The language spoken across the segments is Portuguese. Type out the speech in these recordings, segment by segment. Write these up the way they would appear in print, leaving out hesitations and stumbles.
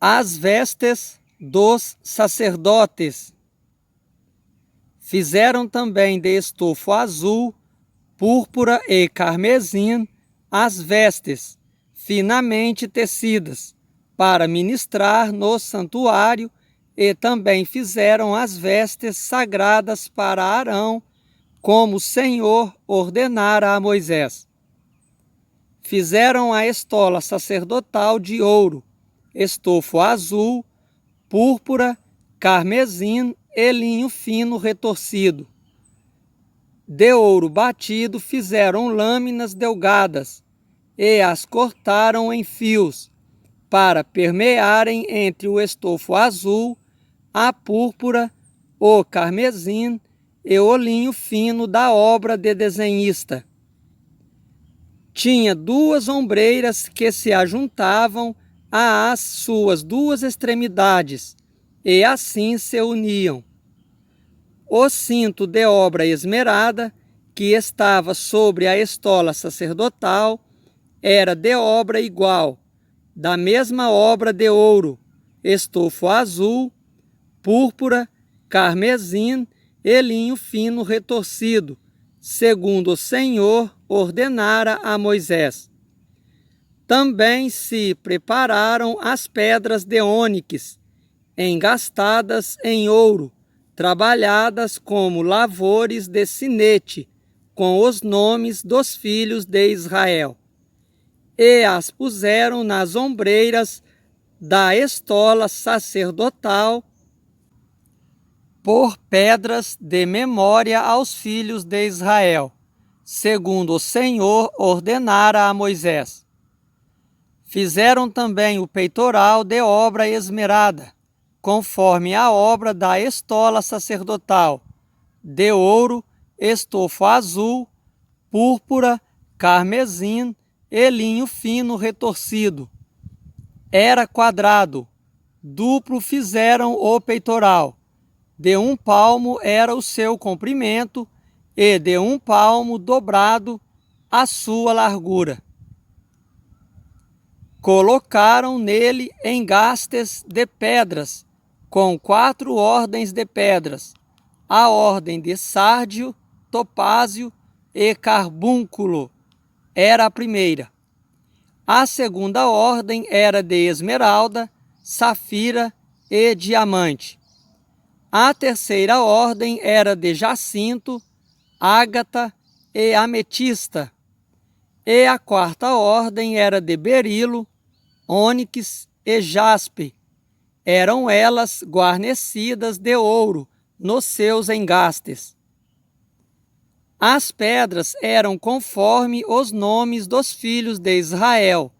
as vestes dos sacerdotes. Fizeram também de estofo azul, púrpura e carmesim as vestes, finamente tecidas, para ministrar no santuário, e também fizeram as vestes sagradas para Arão, como o Senhor ordenara a Moisés. Fizeram a estola sacerdotal de ouro, estofo azul, púrpura, carmesim e linho fino retorcido. De ouro batido fizeram lâminas delgadas e as cortaram em fios, para permearem entre o estofo azul, a púrpura, o carmesim e o linho fino da obra de desenhista. Tinha 2 ombreiras que se ajuntavam às suas 2 extremidades, e assim se uniam. O cinto de obra esmerada, que estava sobre a estola sacerdotal, era de obra igual, da mesma obra de ouro, estofo azul, púrpura, carmesim e linho fino retorcido, segundo o Senhor ordenara a Moisés. Também se prepararam as pedras de ônix, engastadas em ouro, trabalhadas como lavores de sinete, com os nomes dos filhos de Israel. E as puseram nas ombreiras da estola sacerdotal, por pedras de memória aos filhos de Israel, segundo o Senhor ordenara a Moisés. Fizeram também o peitoral de obra esmerada, conforme a obra da estola sacerdotal, de ouro, estofo azul, púrpura, carmesim e linho fino retorcido. Era quadrado, duplo fizeram o peitoral. De 1 palmo era o seu comprimento, e de 1 palmo dobrado a sua largura. Colocaram nele engastes de pedras, com 4 ordens de pedras, a ordem de sárdio, topázio e carbúnculo era a primeira. A segunda ordem era de esmeralda, safira e diamante. A terceira ordem era de jacinto, ágata e ametista. E a quarta ordem era de berilo, ônix e jaspe. Eram elas guarnecidas de ouro nos seus engastes. As pedras eram conforme os nomes dos filhos de Israel,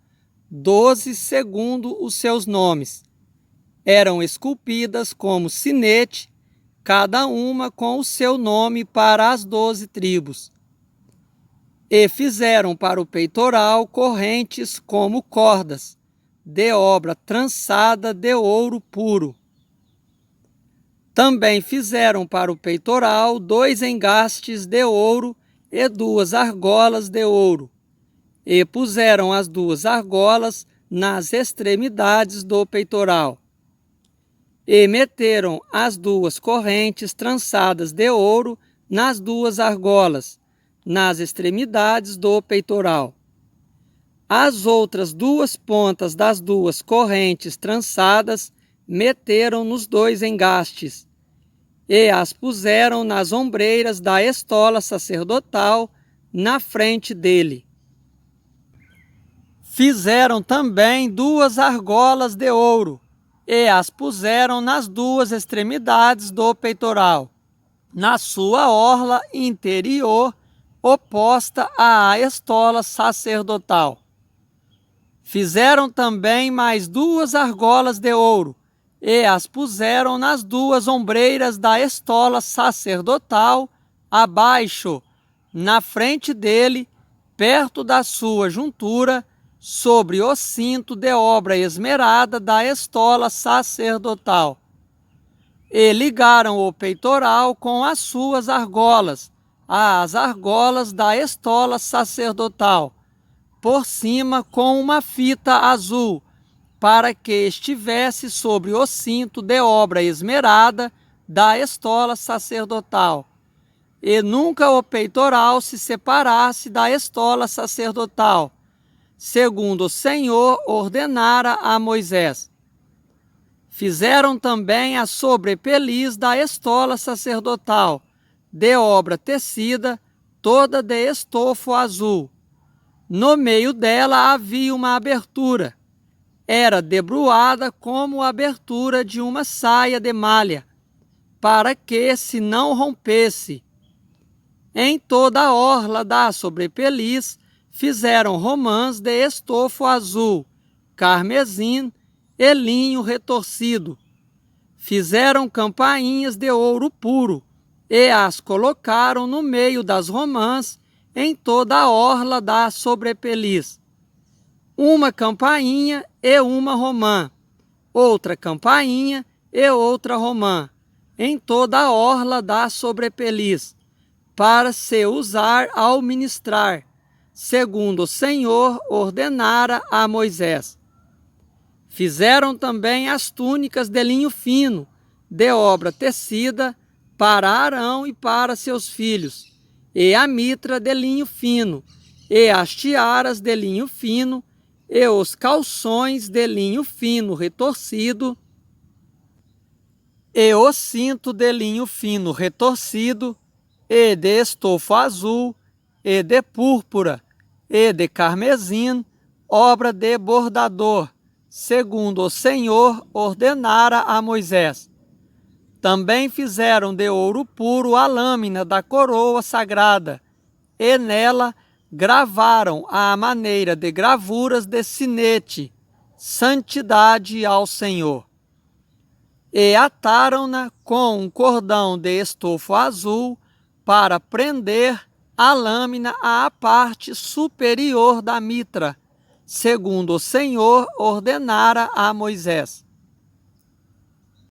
12 segundo os seus nomes. Eram esculpidas como sinete, cada uma com o seu nome para as 12 tribos. E fizeram para o peitoral correntes como cordas, de obra trançada de ouro puro. Também fizeram para o peitoral 2 engastes de ouro e 2 argolas de ouro, e puseram as 2 argolas nas extremidades do peitoral. E meteram as 2 correntes trançadas de ouro nas 2 argolas, nas extremidades do peitoral. As outras 2 pontas das 2 correntes trançadas meteram nos 2 engastes, e as puseram nas ombreiras da estola sacerdotal, na frente dele. Fizeram também 2 argolas de ouro, e as puseram nas 2 extremidades do peitoral, na sua orla interior, oposta à estola sacerdotal. Fizeram também mais 2 argolas de ouro, e as puseram nas 2 ombreiras da estola sacerdotal, abaixo, na frente dele, perto da sua juntura, sobre o cinto de obra esmerada da estola sacerdotal. E ligaram o peitoral com as suas argolas, as argolas da estola sacerdotal, por cima com uma fita azul, para que estivesse sobre o cinto de obra esmerada da estola sacerdotal, e nunca o peitoral se separasse da estola sacerdotal, segundo o Senhor ordenara a Moisés. Fizeram também a sobrepeliz da estola sacerdotal, de obra tecida, toda de estofo azul. No meio dela havia uma abertura. Era debruada como a abertura de uma saia de malha, para que se não rompesse. Em toda a orla da sobrepeliz fizeram romãs de estofo azul, carmesim e linho retorcido. Fizeram campainhas de ouro puro e as colocaram no meio das romãs em toda a orla da sobrepeliz. Uma campainha e uma romã, outra campainha e outra romã, em toda a orla da sobrepeliz, para se usar ao ministrar, segundo o Senhor ordenara a Moisés. Fizeram também as túnicas de linho fino, de obra tecida, para Arão e para seus filhos, e a mitra de linho fino, e as tiaras de linho fino, e os calções de linho fino retorcido, e o cinto de linho fino retorcido, e de estofo azul, e de púrpura, e de carmesim, obra de bordador, segundo o Senhor ordenara a Moisés. Também fizeram de ouro puro a lâmina da coroa sagrada, e nela gravaram à maneira de gravuras de sinete, santidade ao Senhor. E ataram-na com um cordão de estofo azul para prender a lâmina à parte superior da mitra, segundo o Senhor ordenara a Moisés.